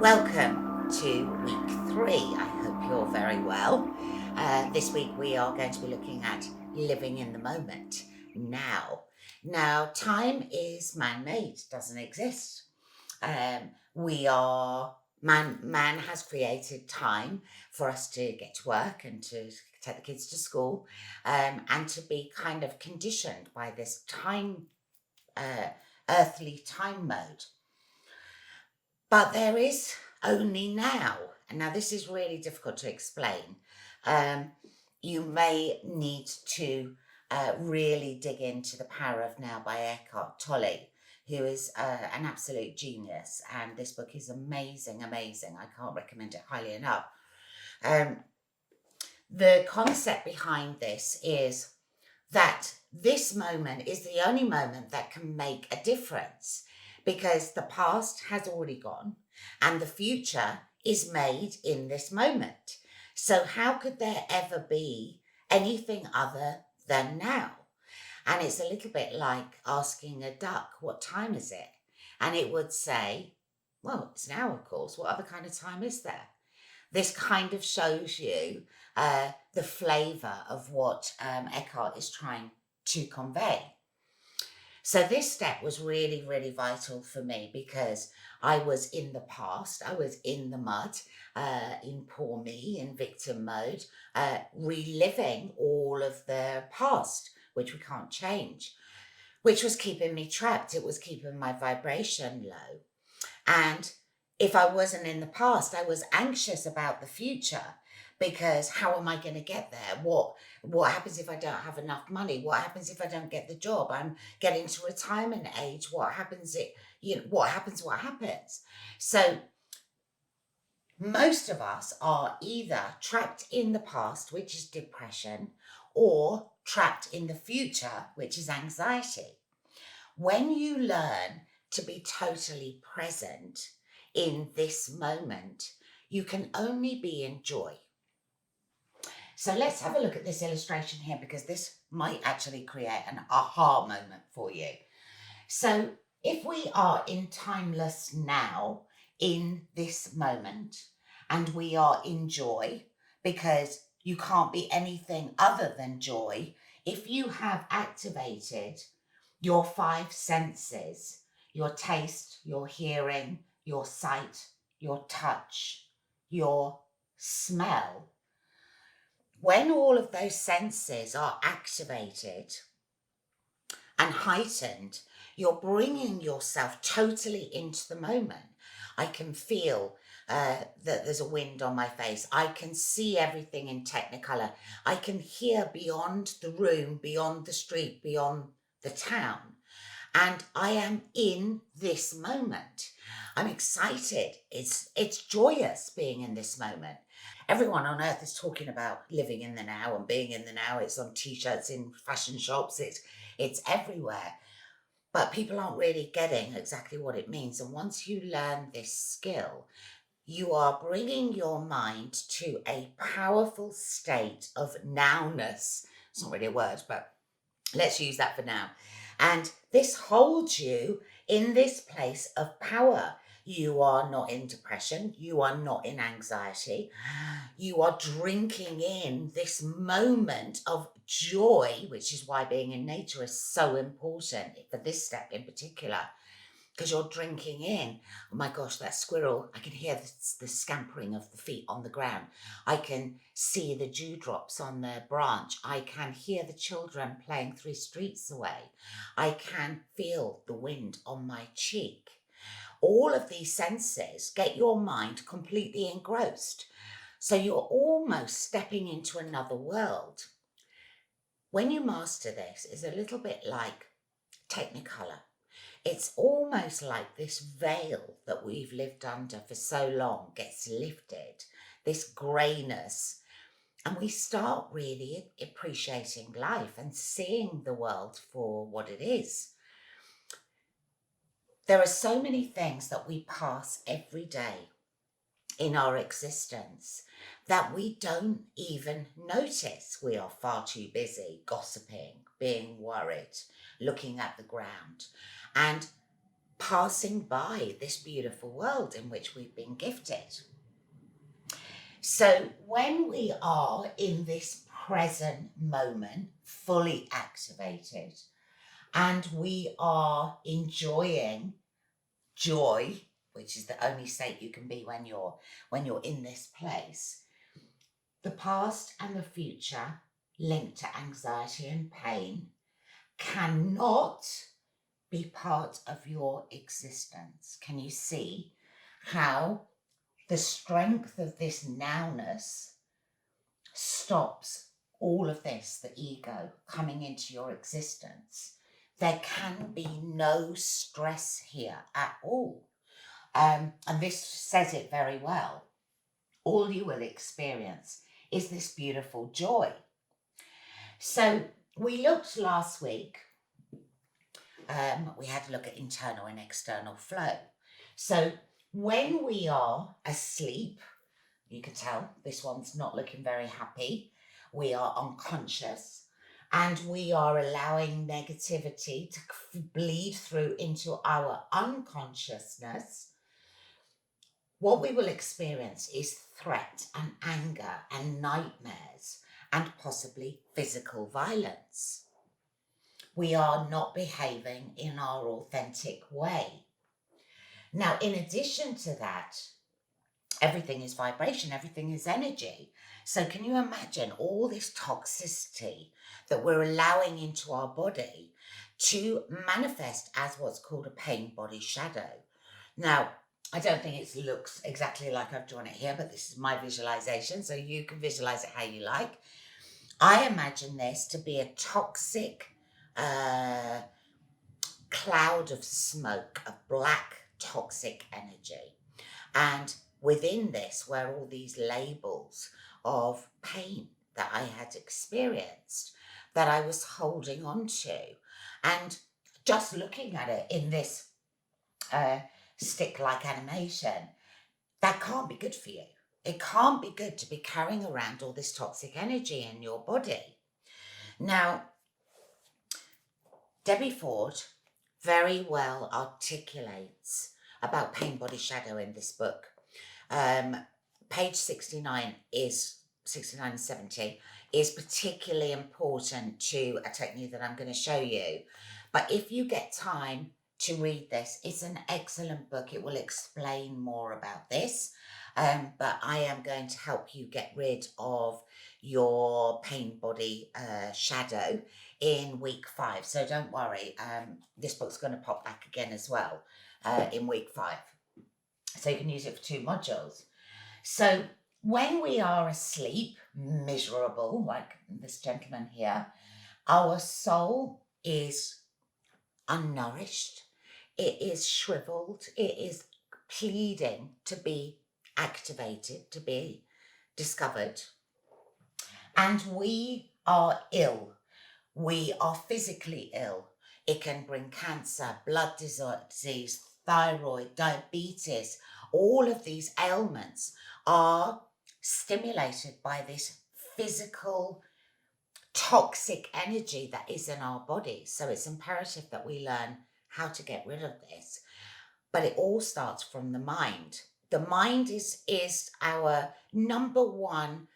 Welcome to week 3. I hope you're very well. This week we are going to be looking at living in the moment now. Now, time is man-made, doesn't exist. We are man has created time for us to get to work and to take the kids to school, and to be kind of conditioned by this time, earthly time mode. But there is only now. And now this is really difficult to explain. You may need to really dig into The Power of Now by Eckhart Tolle, who is an absolute genius. And this book is amazing, amazing. I can't recommend it highly enough. The concept behind this is that this moment is the only moment that can make a difference, because the past has already gone and the future is made in this moment. So how could there ever be anything other than now? And it's a little bit like asking a duck, what time is it? And it would say, well, it's now, of course. What other kind of time is there? This kind of shows you the flavour of what Eckhart is trying to convey. So this step was really, really vital for me, because I was in the past, I was in the mud, in poor me, in victim mode, reliving all of the past, which we can't change, which was keeping me trapped. It was keeping my vibration low. And if I wasn't in the past, I was anxious about the future, because how am I going to get there? What happens if I don't have enough money? What happens if I don't get the job? I'm getting to retirement age. What happens? What happens? So most of us are either trapped in the past, which is depression, or trapped in the future, which is anxiety. When you learn to be totally present in this moment, you can only be in joy. So let's have a look at this illustration here, because this might actually create an aha moment for you. So if we are in timeless now, in this moment, and we are in joy, because you can't be anything other than joy, if you have activated your 5 senses, your taste, your hearing, your sight, your touch, your smell, when all of those senses are activated and heightened, you're bringing yourself totally into the moment. I can feel that there's a wind on my face. I can see everything in Technicolor. I can hear beyond the room, beyond the street, beyond the town. And I am in this moment. I'm excited. It's joyous being in this moment. Everyone on earth is talking about living in the now and being in the now. It's on t-shirts, in fashion shops, it's everywhere. But people aren't really getting exactly what it means. And once you learn this skill, you are bringing your mind to a powerful state of nowness. It's not really a word, but let's use that for now. And this holds you in this place of power. You are not in depression. You are not in anxiety. You are drinking in this moment of joy, which is why being in nature is so important for this step in particular, because you're drinking in, oh my gosh, that squirrel, I can hear the scampering of the feet on the ground. I can see the dewdrops on the branch. I can hear the children playing 3 streets away. I can feel the wind on my cheek. All of these senses get your mind completely engrossed. So you're almost stepping into another world. When you master this, it's a little bit like Technicolor. It's almost like this veil that we've lived under for so long gets lifted, this greyness, and we start really appreciating life and seeing the world for what it is. There are so many things that we pass every day in our existence that we don't even notice. We are far too busy gossiping, being worried, looking at the ground. And passing by this beautiful world in which we've been gifted. So when we are in this present moment, fully activated, and we are enjoying joy, which is the only state you can be when you're in this place, the past and the future linked to anxiety and pain cannot be part of your existence. Can you see how the strength of this nowness stops all of this, the ego, coming into your existence? There can be no stress here at all. And this says it very well. All you will experience is this beautiful joy. So we looked last week, we had a look at internal and external flow. So when we are asleep, you can tell this one's not looking very happy. We are unconscious and we are allowing negativity to bleed through into our unconsciousness. What we will experience is threat and anger and nightmares and possibly physical violence. We are not behaving in our authentic way. Now, in addition to that, everything is vibration, everything is energy. So can you imagine all this toxicity that we're allowing into our body to manifest as what's called a pain body shadow? Now, I don't think it looks exactly like I've drawn it here, but this is my visualization, so you can visualize it how you like. I imagine this to be a toxic cloud of smoke, of black toxic energy. And within this were all these labels of pain that I had experienced, that I was holding on to. And just looking at it in this stick-like animation, that can't be good for you. It can't be good to be carrying around all this toxic energy in your body. Now, Debbie Ford very well articulates about pain body shadow in this book. Page 69 and 70 is particularly important to a technique that I'm going to show you. But if you get time to read this, it's an excellent book. It will explain more about this. But I am going to help you get rid of your pain body shadow in week 5. So don't worry, this book's going to pop back again as well in week 5. So you can use it for 2 modules. So when we are asleep, miserable, like this gentleman here, our soul is unnourished. It is shriveled. It is pleading to be activated, to be discovered. And we are ill. We are physically ill. It can bring cancer, blood disease, thyroid, diabetes. All of these ailments are stimulated by this physical toxic energy that is in our body. So it's imperative that we learn how to get rid of this. But it all starts from the mind. The mind is our number one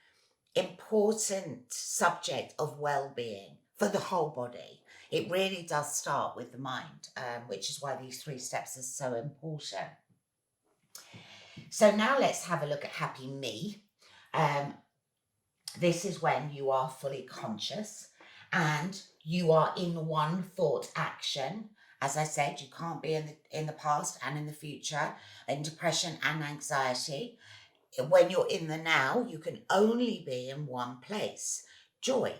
important subject of well-being for the whole body. It really does start with the mind, which is why these 3 steps are so important. So now let's have a look at happy me. This is when you are fully conscious and you are in one thought action. As I said, you can't be in the past and in the future, in depression and anxiety. When you're in the now, you can only be in one place, joy.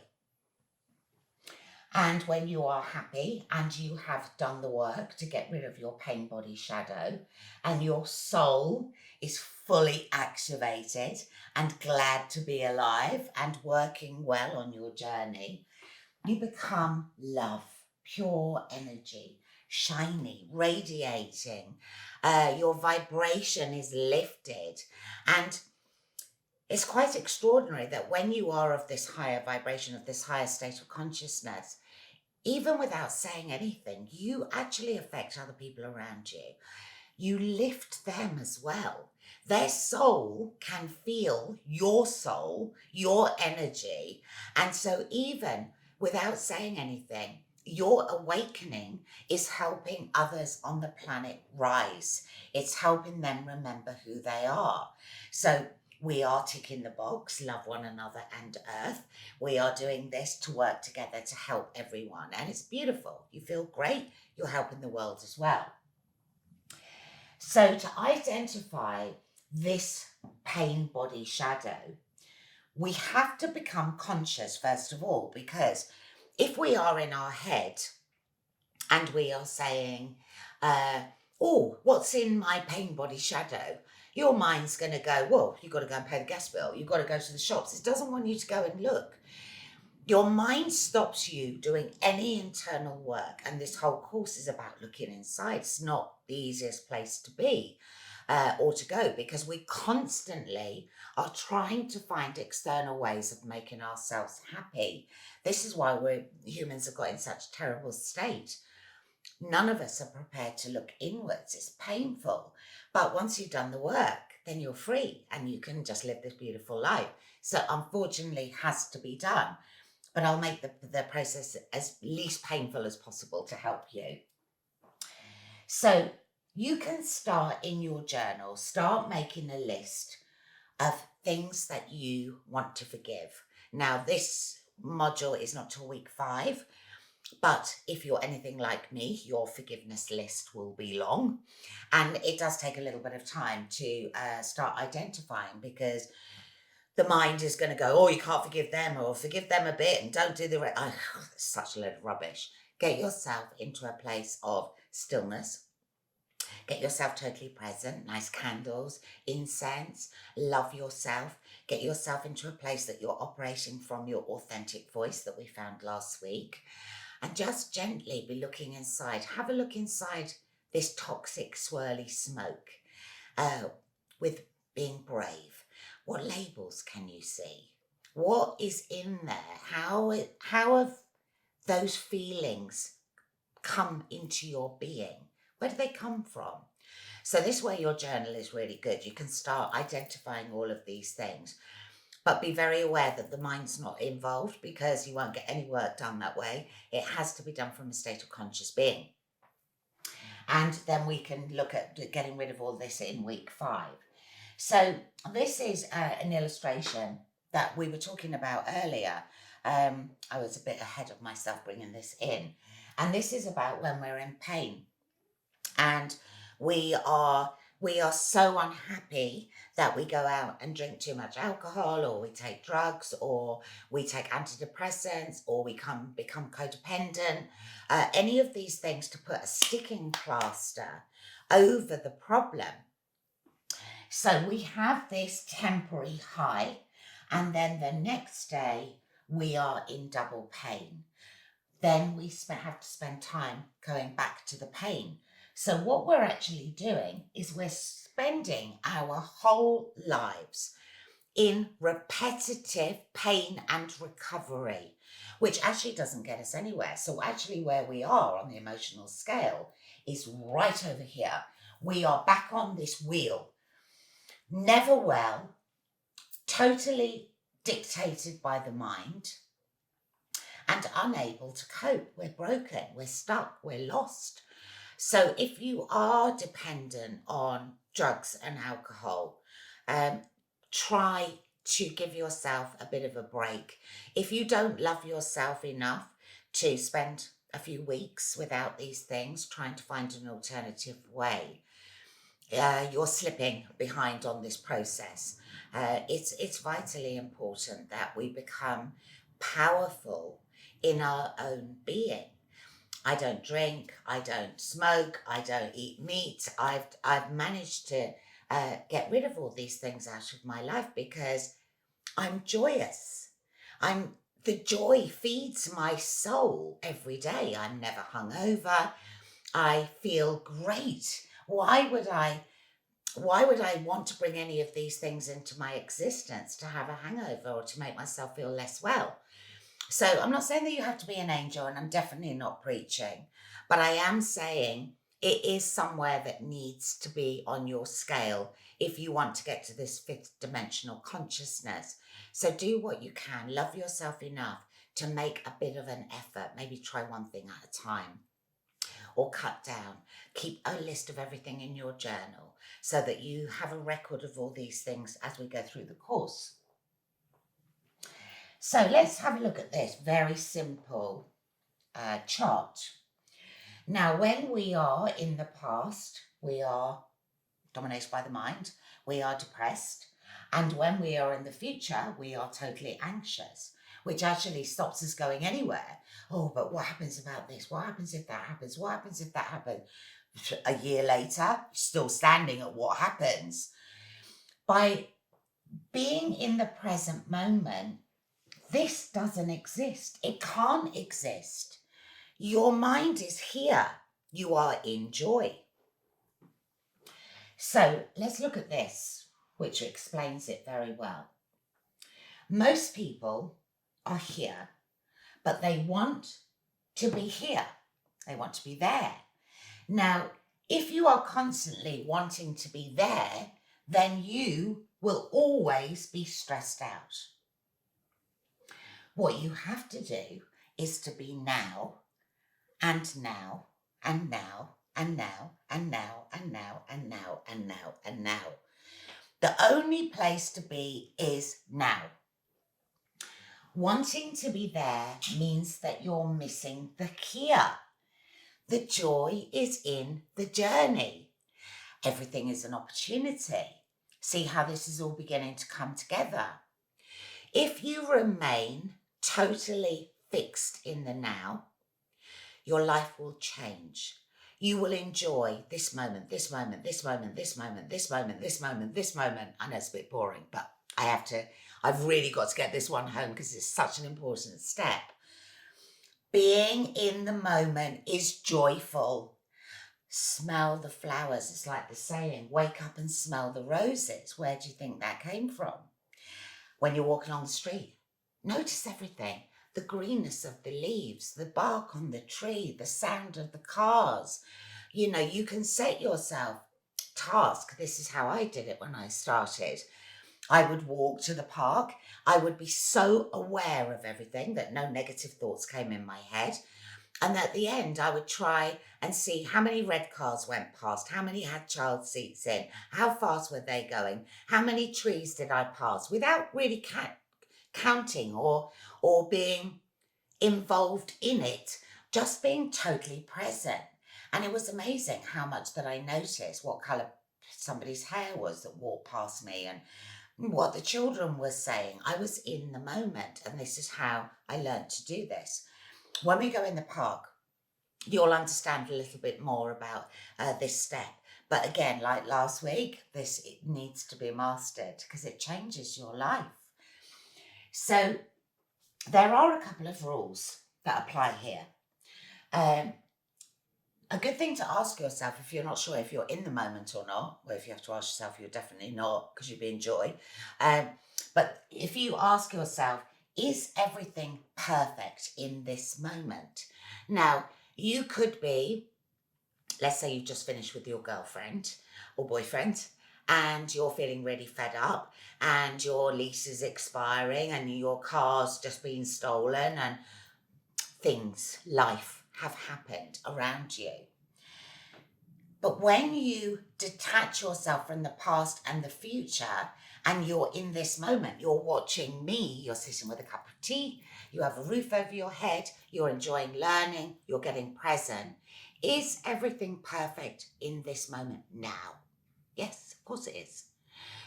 And when you are happy and you have done the work to get rid of your pain body shadow and your soul is fully activated and glad to be alive and working well on your journey, you become love, pure energy, shiny, radiating. Your vibration is lifted. And it's quite extraordinary that when you are of this higher vibration, of this higher state of consciousness, even without saying anything, you actually affect other people around you. You lift them as well. Their soul can feel your soul, your energy. And so, even without saying anything, your awakening is helping others on the planet rise. It's helping them remember who they are. So, we are ticking the box, love one another and earth. We are doing this to work together to help everyone. And it's beautiful. You feel great. You're helping the world as well. So to identify this pain body shadow, we have to become conscious first of all, because if we are in our head and we are saying, oh, what's in my pain body shadow? Your mind's going to go, well, you've got to go and pay the gas bill. You've got to go to the shops. It doesn't want you to go and look. Your mind stops you doing any internal work. And this whole course is about looking inside. It's not the easiest place to be or to go, because we constantly are trying to find external ways of making ourselves happy. This is why humans have got in such a terrible state. None of us are prepared to look inwards. It's painful. But once you've done the work, then you're free and you can just live this beautiful life. So unfortunately, it has to be done. But I'll make the process as least painful as possible to help you. So you can start in your journal, start making a list of things that you want to forgive. Now, this module is not till week 5, but if you're anything like me, your forgiveness list will be long. And it does take a little bit of time to start identifying, because the mind is going to go, oh, you can't forgive them, or forgive them a bit and don't do the rest. Oh, such a load of rubbish. Get yourself into a place of stillness. Get yourself totally present, nice candles, incense, love yourself. Get yourself into a place that you're operating from your authentic voice that we found last week. And just gently be looking inside. Have a look inside this toxic, swirly smoke with being brave. What labels can you see? What is in there? How have those feelings come into your being? Where do they come from? So this way your journal is really good. You can start identifying all of these things, but be very aware that the mind's not involved, because you won't get any work done that way. It has to be done from a state of conscious being. And then we can look at getting rid of all this in week 5. So this is an illustration that we were talking about earlier. I was a bit ahead of myself bringing this in. And this is about when we're in pain. And we are so unhappy that we go out and drink too much alcohol, or we take drugs, or we take antidepressants, or we become codependent. Any of these things to put a sticking plaster over the problem. So we have this temporary high, and then the next day we are in double pain. Then we have to spend time going back to the pain. So what we're actually doing is we're spending our whole lives in repetitive pain and recovery, which actually doesn't get us anywhere. So actually where we are on the emotional scale is right over here. We are back on this wheel, never well, totally dictated by the mind, and unable to cope. We're broken, we're stuck, we're lost. So if you are dependent on drugs and alcohol, try to give yourself a bit of a break. If you don't love yourself enough to spend a few weeks without these things, trying to find an alternative way, you're slipping behind on this process. It's vitally important that we become powerful in our own being. I don't drink, I don't smoke, I don't eat meat. I've managed to get rid of all these things out of my life because I'm joyous. The joy feeds my soul every day. I'm never hungover. I feel great. Why would I want to bring any of these things into my existence to have a hangover or to make myself feel less well? So I'm not saying that you have to be an angel, and I'm definitely not preaching, but I am saying it is somewhere that needs to be on your scale if you want to get to this fifth dimensional consciousness. So do what you can, love yourself enough to make a bit of an effort, maybe try one thing at a time or cut down. Keep a list of everything in your journal so that you have a record of all these things as we go through the course. So let's have a look at this very simple chart. Now, when we are in the past, we are dominated by the mind, we are depressed. And when we are in the future, we are totally anxious, which actually stops us going anywhere. Oh, but what happens about this? What happens if that happens? What happens if that happens? A year later, still standing at what happens. By being in the present moment, this doesn't exist. It can't exist. Your mind is here. You are in joy. So let's look at this, which explains it very well. Most people are here, but they want to be here. They want to be there. Now, if you are constantly wanting to be there, then you will always be stressed out. What you have to do is to be now, and now, and now, and now, and now, and now, and now, and now, and now. The only place to be is now. Wanting to be there means that you're missing the here. The joy is in the journey. Everything is an opportunity. See how this is all beginning to come together. If you remain totally fixed in the now, your life will change. You will enjoy this moment, this moment, this moment, this moment, this moment, this moment, this moment. I know it's a bit boring, but I've really got to get this one home because it's such an important step. Being in the moment is joyful. Smell the flowers. It's like the saying, wake up and smell the roses. Where do you think that came from? When you're walking on the street, notice everything. The greenness of the leaves, the bark on the tree, the sound of the cars. You know, you can set yourself task. This is how I did it when I started. I would walk to the park. I would be so aware of everything that no negative thoughts came in my head. And at the end, I would try and see how many red cars went past, how many had child seats in, how fast were they going, how many trees did I pass, without really counting or being involved in it, just being totally present. And it was amazing how much that I noticed what colour somebody's hair was that walked past me and what the children were saying. I was in the moment, and this is how I learned to do this. When we go in the park, you'll understand a little bit more about this step. But again, like last week, it needs to be mastered because it changes your life. So there are a couple of rules that apply here. A good thing to ask yourself if you're not sure if you're in the moment or not, or if you have to ask yourself, you're definitely not because you'll be in joy. But if you ask yourself, is everything perfect in this moment? Now, you could be, let's say you've just finished with your girlfriend or boyfriend and you're feeling really fed up and your lease is expiring and your car's just been stolen and life have happened around you. But when you detach yourself from the past and the future and you're in this moment, you're watching me, you're sitting with a cup of tea, you have a roof over your head, you're enjoying learning, you're getting present. Is everything perfect in this moment now? Yes, of course it is.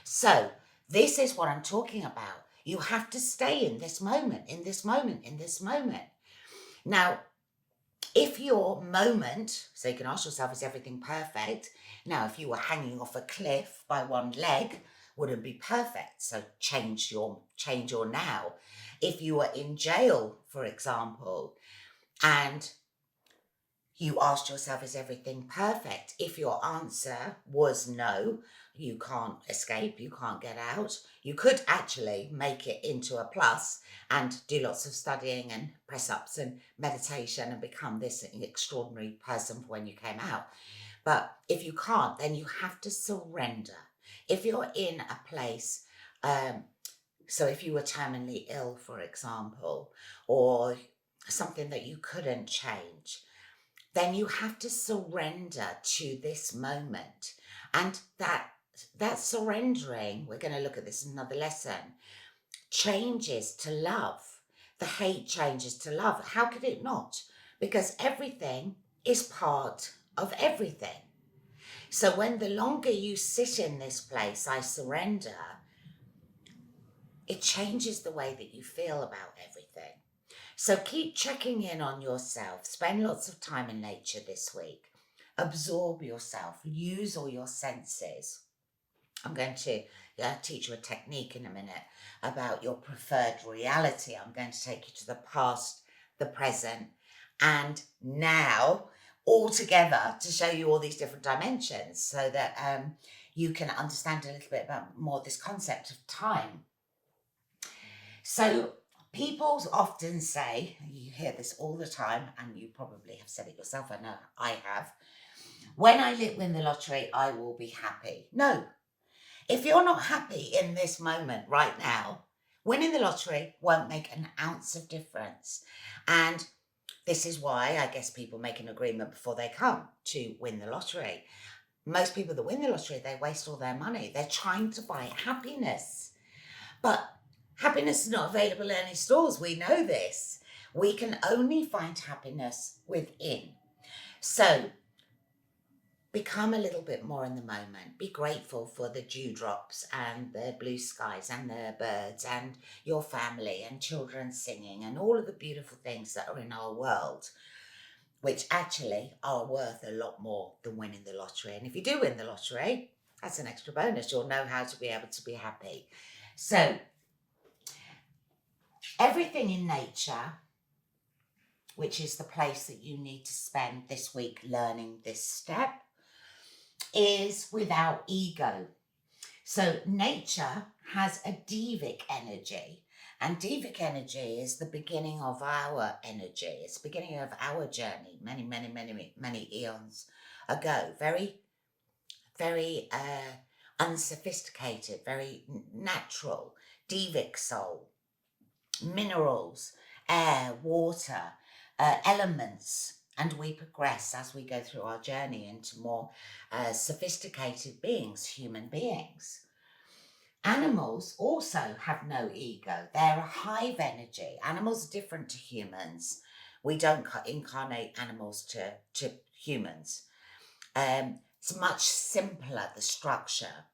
So this is what I'm talking about. You have to stay in this moment, in this moment, in this moment. Now, if your moment, so you can ask yourself, is everything perfect? Now, if you were hanging off a cliff by one leg, wouldn't be perfect. So change your now. If you were in jail, for example, and You asked yourself, is everything perfect? If your answer was no, you can't escape, you can't get out. You could actually make it into a plus and do lots of studying and press ups and meditation and become this extraordinary person when you came out. But if you can't, then you have to surrender. If you're in a place, so if you were terminally ill, for example, or something that you couldn't change, then you have to surrender to this moment. And that surrendering, we're going to look at this in another lesson, changes to love. The hate changes to love. How could it not? Because everything is part of everything. So when the longer you sit in this place, I surrender, it changes the way that you feel about everything. So keep checking in on yourself. Spend lots of time in nature this week. Absorb yourself. Use all your senses. I'm going to teach you a technique in a minute about your preferred reality. I'm going to take you to the past, the present, and now all together to show you all these different dimensions so that you can understand a little bit about more this concept of time. So people often say, you hear this all the time, and you probably have said it yourself, I know I have, when I win the lottery, I will be happy. No, if you're not happy in this moment right now, winning the lottery won't make an ounce of difference. And this is why I guess people make an agreement before they come to win the lottery. Most people that win the lottery, they waste all their money. They're trying to buy happiness. But happiness is not available in any stores. We know this. We can only find happiness within. So become a little bit more in the moment. Be grateful for the dewdrops and the blue skies and the birds and your family and children singing and all of the beautiful things that are in our world, which actually are worth a lot more than winning the lottery. And if you do win the lottery, that's an extra bonus. You'll know how to be able to be happy. So everything in nature, which is the place that you need to spend this week learning this step, is without ego. So nature has a devic energy, and devic energy is the beginning of our energy. It's the beginning of our journey many eons ago. Very, very unsophisticated, very natural. Devic soul, minerals, air, water, elements. And we progress as we go through our journey into more sophisticated beings, human beings. Animals also have no ego. They're a hive energy. Animals are different to humans. We don't incarnate animals to humans. It's much simpler, the structure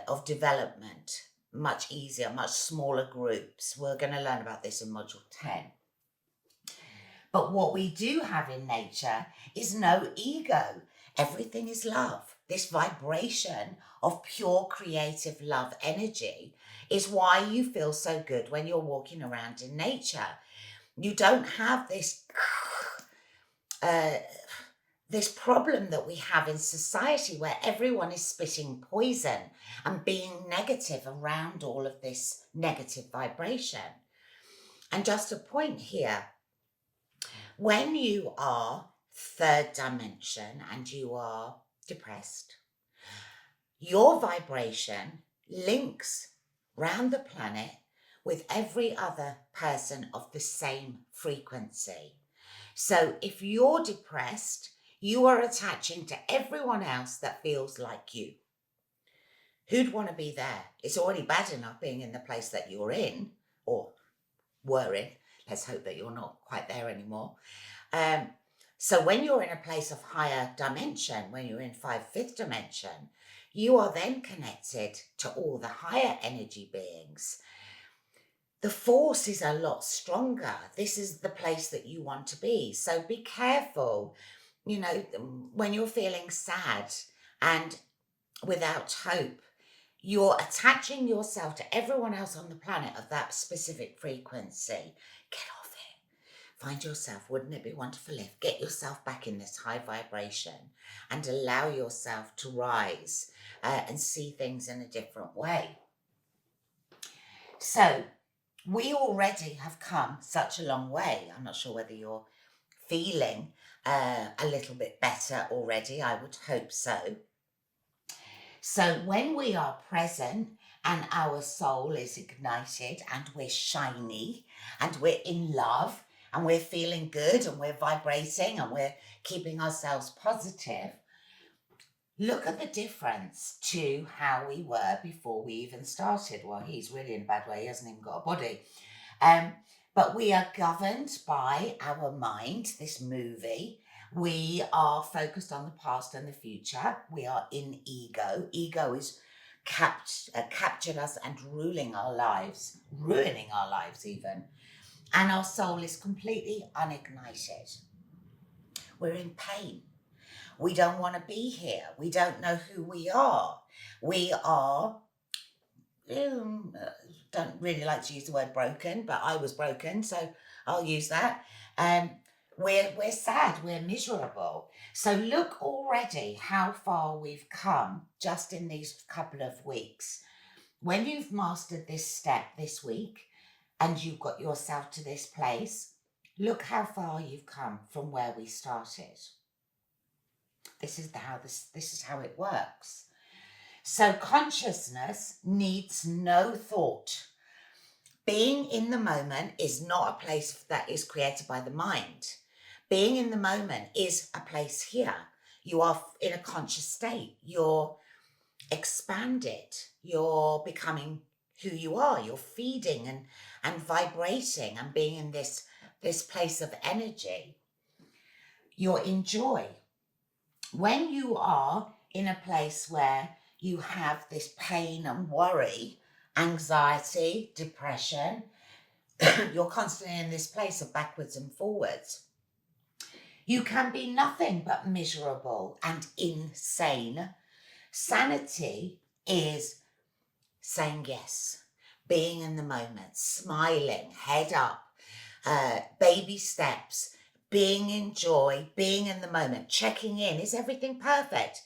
of development, much easier, much smaller groups. We're going to learn about this in Module 10. But what we do have in nature is no ego. Everything is love. This vibration of pure creative love energy is why you feel so good when you're walking around in nature. You don't have this this problem that we have in society where everyone is spitting poison and being negative around all of this negative vibration. And just a point here, when you are third dimension and you are depressed, your vibration links round the planet with every other person of the same frequency. So if you're depressed, you are attaching to everyone else that feels like you. Who'd want to be there? It's already bad enough being in the place that you're in, or were in. Let's hope that you're not quite there anymore. So when you're in a place of higher dimension, when you're in 5th dimension, you are then connected to all the higher energy beings. The force is a lot stronger. This is the place that you want to be. So be careful, when you're feeling sad and without hope, you're attaching yourself to everyone else on the planet of that specific frequency. Get off it. find yourself, wouldn't it be wonderful if, get yourself back in this high vibration and allow yourself to rise and see things in a different way. So we already have come such a long way. I'm not sure whether you're feeling a little bit better already. I would hope so. So when we are present and our soul is ignited and we're shiny and we're in love and we're feeling good and we're vibrating and we're keeping ourselves positive, look at the difference to how we were before we even started. Well, he's really in a bad way. He hasn't even got a body. But we are governed by our mind, this movie. We are focused on the past and the future. We are in ego. Ego is captured us and ruling our lives, ruining our lives even. And our soul is completely unignited. We're in pain. We don't want to be here. We don't know who we are. We are, don't really like to use the word broken, but I was broken, so I'll use that. We're sad, we're miserable. So look already how far we've come just in these couple of weeks. When you've mastered this step this week and you've got yourself to this place, look how far you've come from where we started. This is how it works. So consciousness needs no thought. Being in the moment is not a place that is created by the mind. Being in the moment is a place here. You are in a conscious state. You're expanded. You're becoming who you are. You're feeding and vibrating and being in this place of energy. You're in joy. When you are in a place where you have this pain and worry, anxiety, depression, you're constantly in this place of backwards and forwards. You can be nothing but miserable and insane. Sanity is saying yes, being in the moment, smiling, head up, baby steps, being in joy, being in the moment, checking in. Is everything perfect?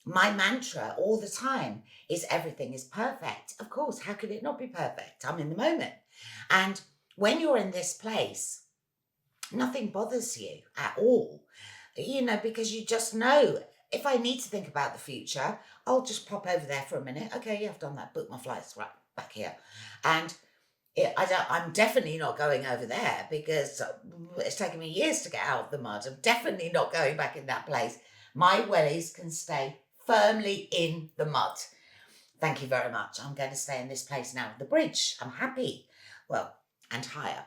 My mantra all the time is everything is perfect. Of course, how could it not be perfect? I'm in the moment. And when you're in this place, nothing bothers you at all, because you just know, if I need to think about the future, I'll just pop over there for a minute. Okay, yeah, I've done that. Book my flights right back here. And I'm definitely not going over there because it's taken me years to get out of the mud. I'm definitely not going back in that place. My wellies can stay firmly in the mud. Thank you very much. I'm going to stay in this place now. The bridge. I'm happy. Well, and higher.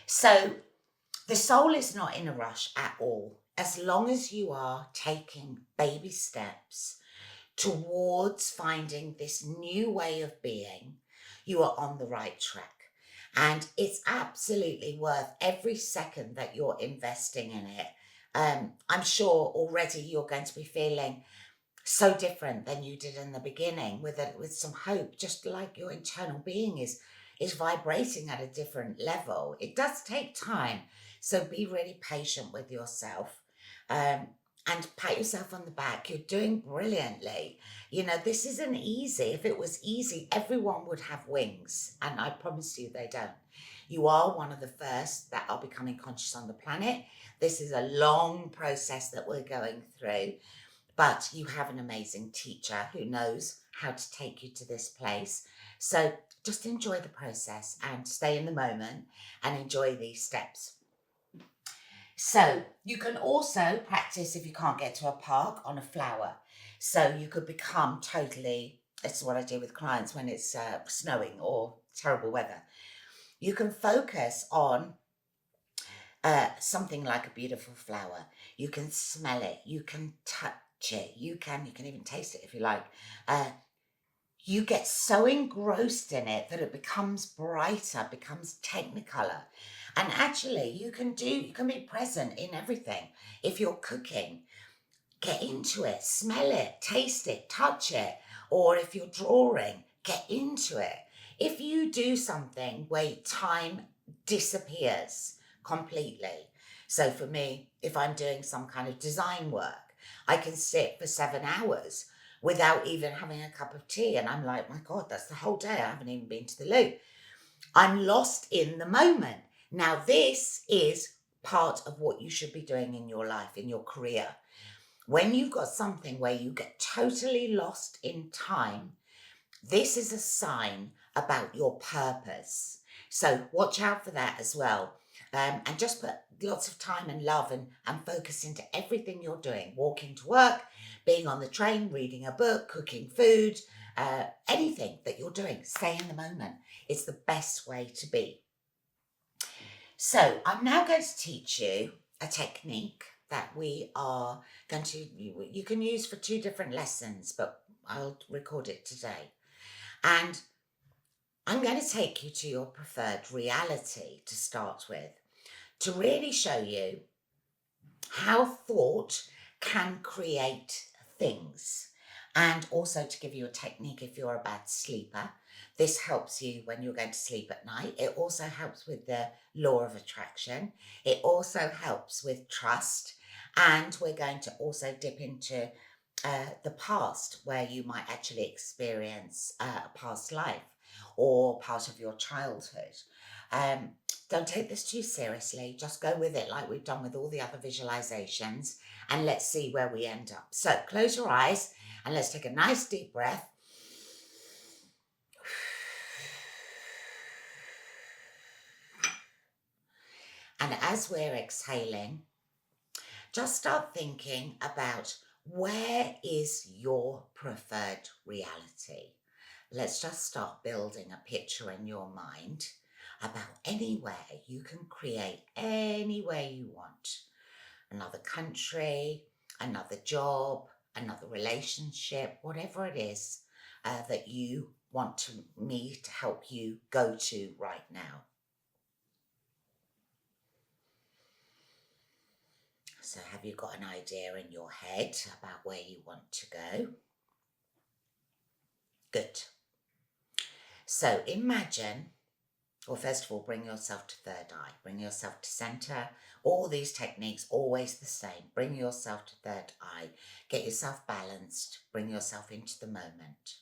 So the soul is not in a rush at all. As long as you are taking baby steps towards finding this new way of being, you are on the right track. And it's absolutely worth every second that you're investing in it. I'm sure already you're going to be feeling so different than you did in the beginning, with some hope, just like your internal being is vibrating at a different level. It does take time, so be really patient with yourself. And pat yourself on the back. You're doing brilliantly. This isn't easy. If it was easy, everyone would have wings. And I promise you they don't. You are one of the first that are becoming conscious on the planet. This is a long process that we're going through. But you have an amazing teacher who knows how to take you to this place. So just enjoy the process and stay in the moment and enjoy these steps. So you can also practice, if you can't get to a park, on a flower. So you could become totally, this is what I do with clients when it's snowing or terrible weather. You can focus on something like a beautiful flower. You can smell it. You can touch it. You can even taste it if you like. You get so engrossed in it that it becomes brighter, becomes technicolor. And actually you can be present in everything. If you're cooking, get into it, smell it, taste it, touch it. Or if you're drawing, get into it. If you do something where time disappears completely. So for me, if I'm doing some kind of design work, I can sit for 7 hours without even having a cup of tea. And I'm like, my God, that's the whole day. I haven't even been to the loo. I'm lost in the moment. Now, this is part of what you should be doing in your life, in your career. When you've got something where you get totally lost in time, this is a sign about your purpose. So watch out for that as well. And just put lots of time and love and focus into everything you're doing. Walking to work, being on the train, reading a book, cooking food, anything that you're doing. Stay in the moment. It's the best way to be. So I'm now going to teach you a technique that we are going to, you can use for 2 different lessons, but I'll record it today. And I'm going to take you to your preferred reality to start with, to really show you how thought can create things, and also to give you a technique if you're a bad sleeper. This helps you when you're going to sleep at night. It also helps with the law of attraction. It also helps with trust. And we're going to also dip into the past, where you might actually experience a past life or part of your childhood. Um, don't take this too seriously. Just go with it like we've done with all the other visualizations, and let's see where we end up. So close your eyes and let's take a nice deep breath. And as we're exhaling, just start thinking about, where is your preferred reality? Let's just start building a picture in your mind about anywhere you can create anywhere you want. Another country, another job, another relationship, whatever it is that you want me to help you go to right now. So have you got an idea in your head about where you want to go? Good. So imagine, well, first of all, bring yourself to third eye, bring yourself to center. All these techniques, always the same. Bring yourself to third eye, get yourself balanced, bring yourself into the moment.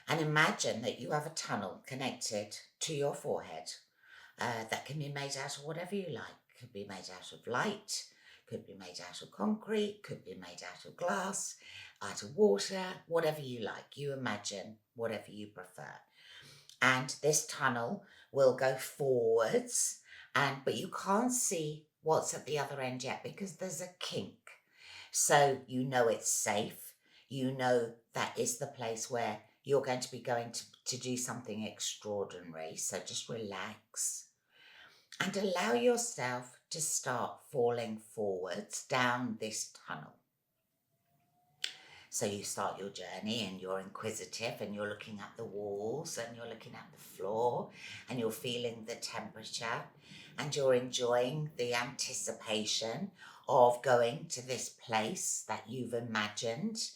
And imagine that you have a tunnel connected to your forehead that can be made out of whatever you like. Could be made out of light, could be made out of concrete, could be made out of glass, out of water, whatever you like. You imagine whatever you prefer. And this tunnel will go forwards, but you can't see what's at the other end yet because there's a kink. So you know it's safe. You know that is the place where you're going to be going to do something extraordinary. So just relax and allow yourself to start falling forwards down this tunnel. So you start your journey and you're inquisitive and you're looking at the walls and you're looking at the floor and you're feeling the temperature and you're enjoying the anticipation of going to this place that you've imagined.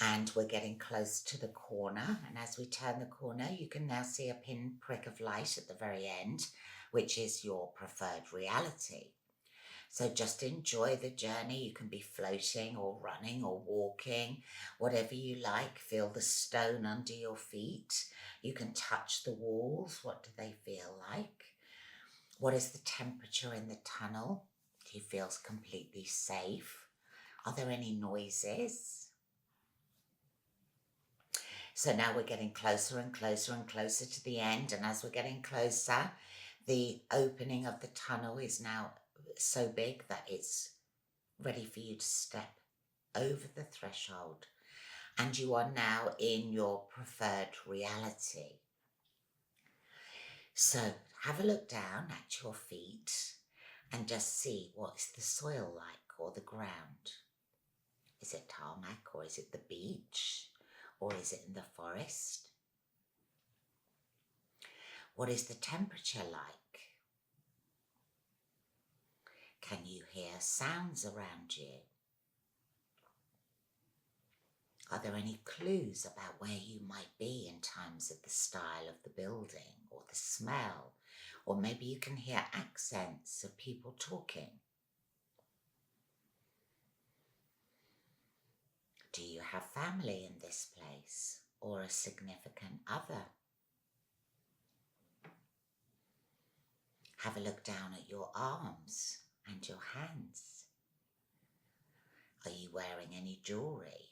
And we're getting close to the corner. And as we turn the corner, you can now see a pinprick of light at the very end, which is your preferred reality. So just enjoy the journey. You can be floating or running or walking, whatever you like. Feel the stone under your feet. You can touch the walls. What do they feel like? What is the temperature in the tunnel? Do you feel completely safe? Are there any noises? So now we're getting closer and closer and closer to the end. And as we're getting closer, the opening of the tunnel is now so big that it's ready for you to step over the threshold. And you are now in your preferred reality. So have a look down at your feet and just see what's the soil like, or the ground. Is it tarmac, or is it the beach? Or is it in the forest? What is the temperature like? Can you hear sounds around you? Are there any clues about where you might be in terms of the style of the building or the smell Or maybe you can hear accents of people talking. Do you have family in this place or a significant other? Have a look down at your arms and your hands. Are you wearing any jewellery?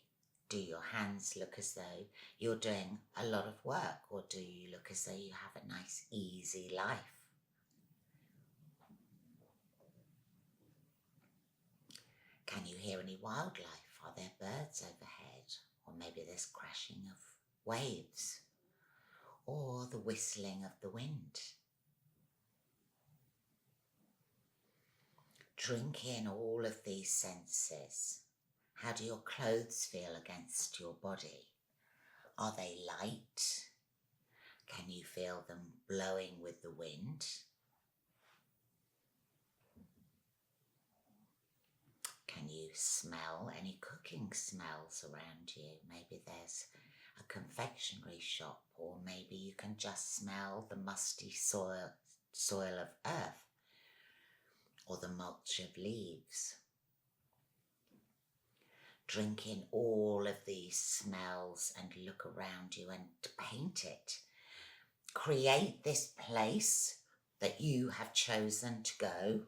Do your hands look as though you're doing a lot of work, or do you look as though you have a nice, easy life? Can you hear any wildlife? Are there birds overhead? Or maybe there's crashing of waves or the whistling of the wind. Drink in all of these senses. How do your clothes feel against your body? Are they light? Can you feel them blowing with the wind? Can you smell any cooking smells around you? Maybe there's a confectionery shop, or maybe you can just smell the musty soil of earth or the mulch of leaves. Drink in all of these smells and look around you and paint it. Create this place that you have chosen to go.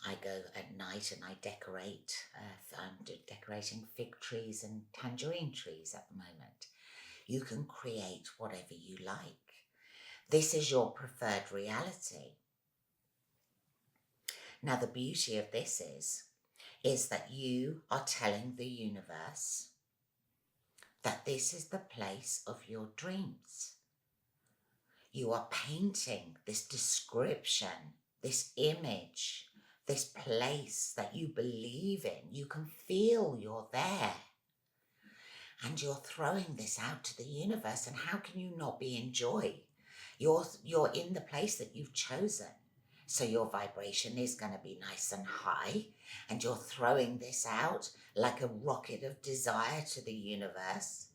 I go at night and I decorate. I'm decorating fig trees and tangerine trees at the moment. You can create whatever you like. This is your preferred reality. Now, the beauty of this is that you are telling the universe that this is the place of your dreams. You are painting this description, this image, this place that you believe in. You can feel you're there. And you're throwing this out to the universe. And how can you not be in joy? You're in the place that you've chosen. So your vibration is going to be nice and high. And you're throwing this out like a rocket of desire to the universe.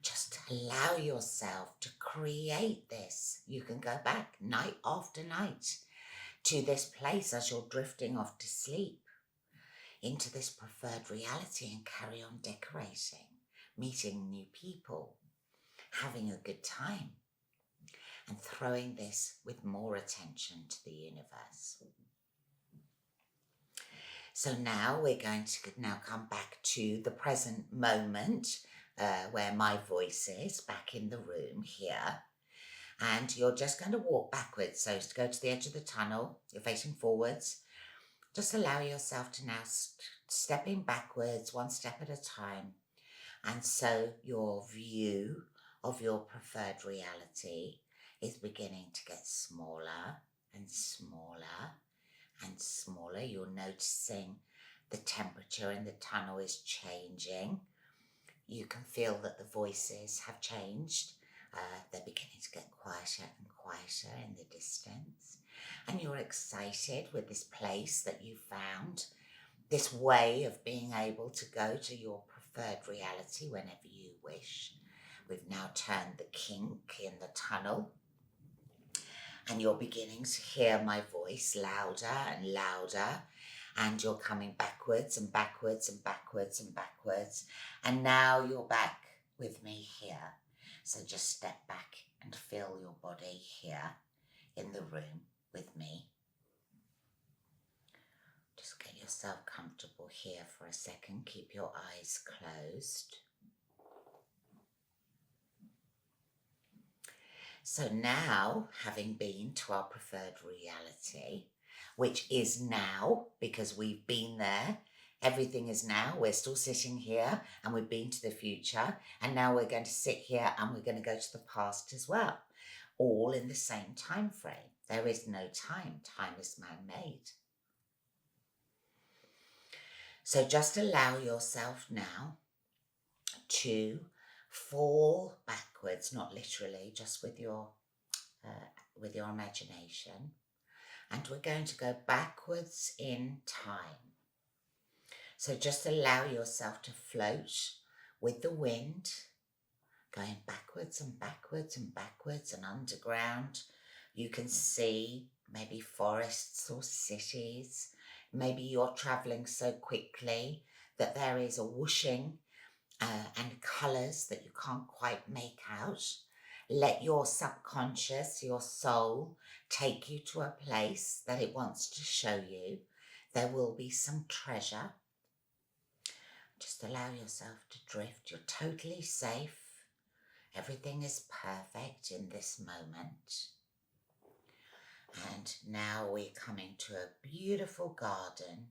Just allow yourself to create this. You can go back night after night to this place as you're drifting off to sleep, into this preferred reality, and carry on decorating, meeting new people, having a good time, and throwing this with more attention to the universe. So now we're going to come back to the present moment where my voice is back in the room here. And you're just going to walk backwards. So to go to the edge of the tunnel, you're facing forwards. Just allow yourself to now step in backwards, one step at a time. And so your view of your preferred reality is beginning to get smaller and smaller and smaller. You're noticing the temperature in the tunnel is changing. You can feel that the voices have changed. They're beginning to get quieter and quieter in the distance. And you're excited with this place that you found, this way of being able to go to your preferred reality whenever you wish. We've now turned the kink in the tunnel. And you're beginning to hear my voice louder and louder. And you're coming backwards and backwards and backwards and backwards. And now you're back with me here. So just step back and feel your body here in the room with me. Just get yourself comfortable here for a second. Keep your eyes closed. So now, having been to our preferred reality, which is now, because we've been there, everything is now, we're still sitting here and we've been to the future, and now we're going to sit here and we're going to go to the past as well, all in the same time frame. There is no time. Time is man-made. So just allow yourself now to fall backwards, not literally, just with your imagination. And we're going to go backwards in time. So just allow yourself to float with the wind, going backwards and backwards and backwards and underground. You can see maybe forests or cities. Maybe you're traveling so quickly that there is a whooshing and colours that you can't quite make out. Let your subconscious, your soul, take you to a place that it wants to show you. There will be some treasure. Just allow yourself to drift. You're totally safe. Everything is perfect in this moment. And now we're coming to a beautiful garden.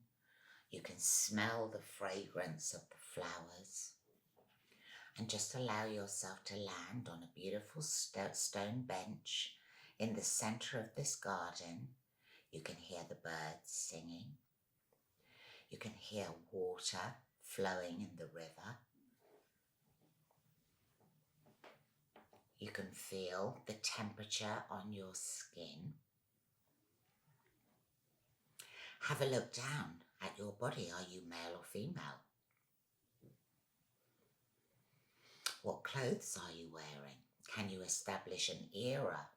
You can smell the fragrance of the flowers. And just allow yourself to land on a beautiful stone bench in the center of this garden. You can hear the birds singing. You can hear water flowing in the river. You can feel the temperature on your skin. Have a look down at your body. Are you male or female? What clothes are you wearing? Can you establish an era?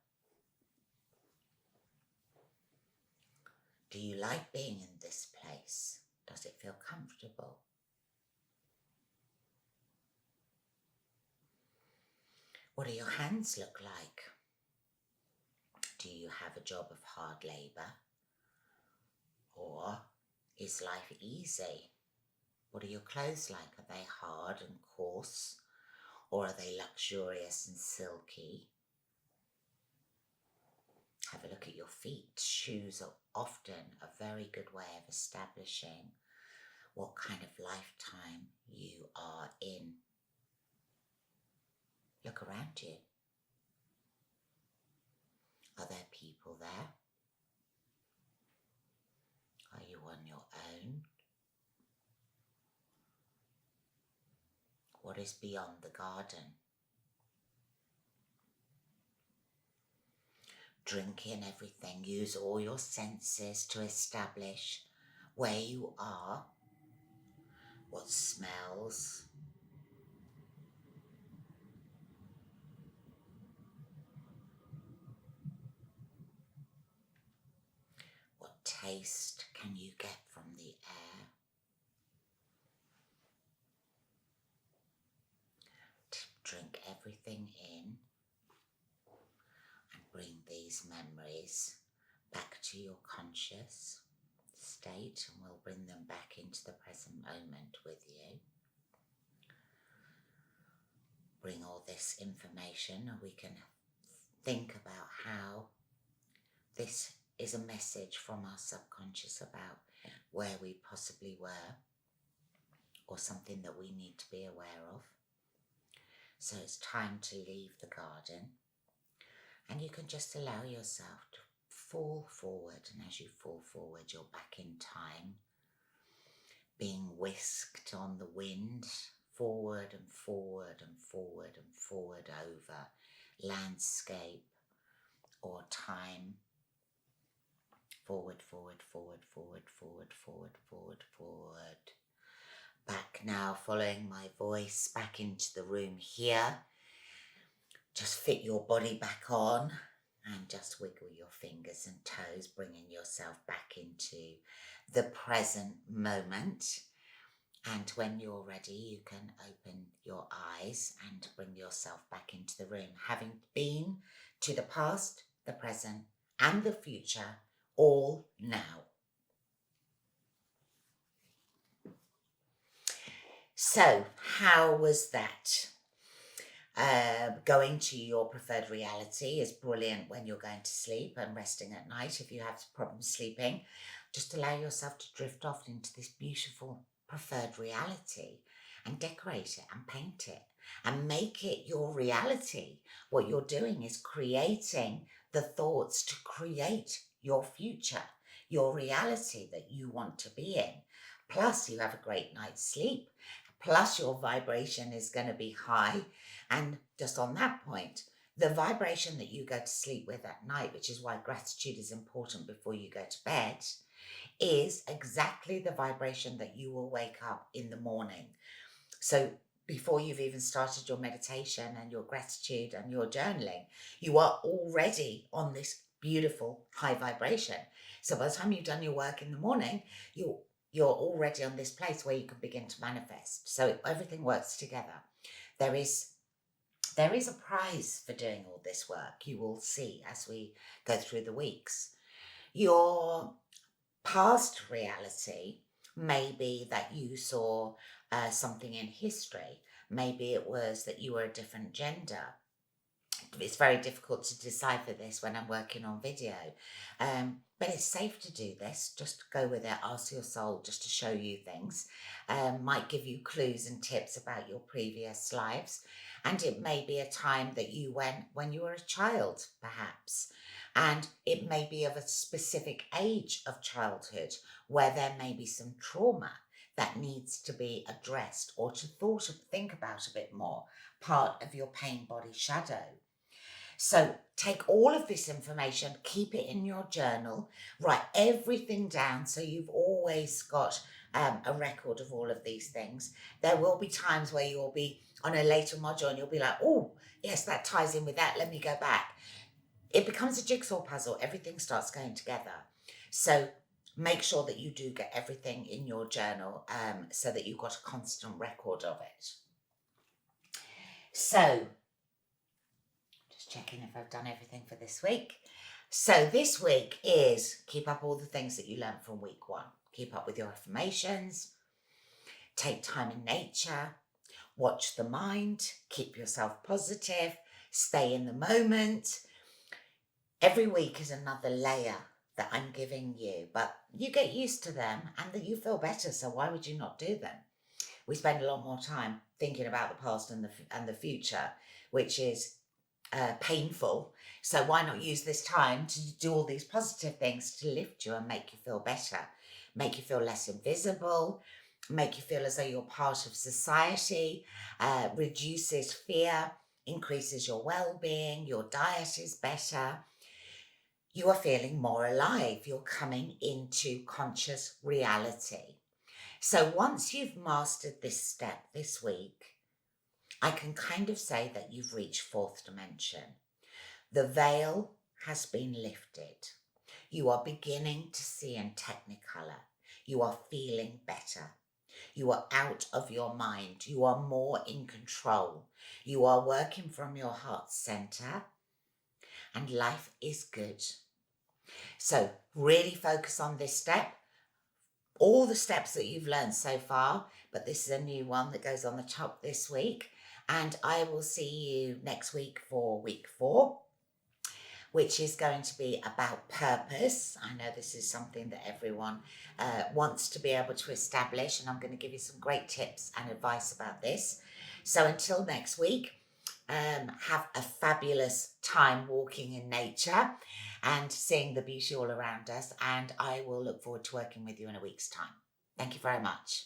Do you like being in this place? Does it feel comfortable? What do your hands look like? Do you have a job of hard labor? Or is life easy? What are your clothes like? Are they hard and coarse? Or are they luxurious and silky? Have a look at your feet. Shoes are often a very good way of establishing what kind of lifetime you are in. Look around you. Are there people there? Are you on your own? What is beyond the garden? Drink in everything. Use all your senses to establish where you are, what smells, what taste can you get from the air. Drink everything in and bring these memories back to your conscious state, and we'll bring them back into the present moment with you. Bring all this information and we can think about how this is a message from our subconscious about where we possibly were or something that we need to be aware of. So it's time to leave the garden, and you can just allow yourself to fall forward, and as you fall forward you're back in time, being whisked on the wind forward and forward and forward and forward over landscape or time. Forward, forward, forward, forward, forward, forward, forward, forward. Back now, following my voice, back into the room here. Just fit your body back on and just wiggle your fingers and toes, bringing yourself back into the present moment. And when you're ready, you can open your eyes and bring yourself back into the room, having been to the past, the present, and the future, all now. So, how was that? Going to your preferred reality is brilliant when you're going to sleep and resting at night. If you have problems sleeping, just allow yourself to drift off into this beautiful preferred reality and decorate it and paint it and make it your reality. What you're doing is creating the thoughts to create your future, your reality that you want to be in. Plus, you have a great night's sleep. Plus, your vibration is going to be high. And just on that point, the vibration that you go to sleep with at night, which is why gratitude is important before you go to bed, is exactly the vibration that you will wake up in the morning. So before you've even started your meditation and your gratitude and your journaling. You are already on this beautiful high vibration. So by the time you've done your work in the morning, you're already on this place where you can begin to manifest. So everything works together. There is a prize for doing all this work. You will see as we go through the weeks. Your past reality may be that you saw something in history. Maybe it was that you were a different gender. It's very difficult to decipher this when I'm working on video. But it's safe to do this. Just go with it. Ask your soul just to show you things. Might give you clues and tips about your previous lives. And it may be a time that you went when you were a child, perhaps. And it may be of a specific age of childhood where there may be some trauma that needs to be addressed or to think about a bit more, part of your pain body shadow. So take all of this information, keep it in your journal, write everything down so you've always got a record of all of these things. There will be times where you'll be on a later module and you'll be like, oh, yes, that ties in with that. Let me go back. It becomes a jigsaw puzzle. Everything starts going together. So make sure that you do get everything in your journal so that you've got a constant record of it. So just checking if I've done everything for this week. So this week is keep up all the things that you learned from week 1. Keep up with your affirmations, take time in nature, watch the mind, keep yourself positive, stay in the moment. Every week is another layer that I'm giving you, but you get used to them and that you feel better. So why would you not do them? We spend a lot more time thinking about the past and the future, which is painful. So why not use this time to do all these positive things to lift you and make you feel better, make you feel less invisible, make you feel as though you're part of society, reduces fear, increases your well-being, your diet is better. You are feeling more alive. You're coming into conscious reality. So once you've mastered this step this week, I can kind of say that you've reached 4th dimension. The veil has been lifted. You are beginning to see in technicolor. You are feeling better. You are out of your mind. You are more in control. You are working from your heart center, and life is good. So really focus on this step. All the steps that you've learned so far, but this is a new one that goes on the top this week. And I will see you next week for week 4, which is going to be about purpose. I know this is something that everyone wants to be able to establish, and I'm going to give you some great tips and advice about this. So until next week, have a fabulous time walking in nature and seeing the beauty all around us. And I will look forward to working with you in a week's time. Thank you very much.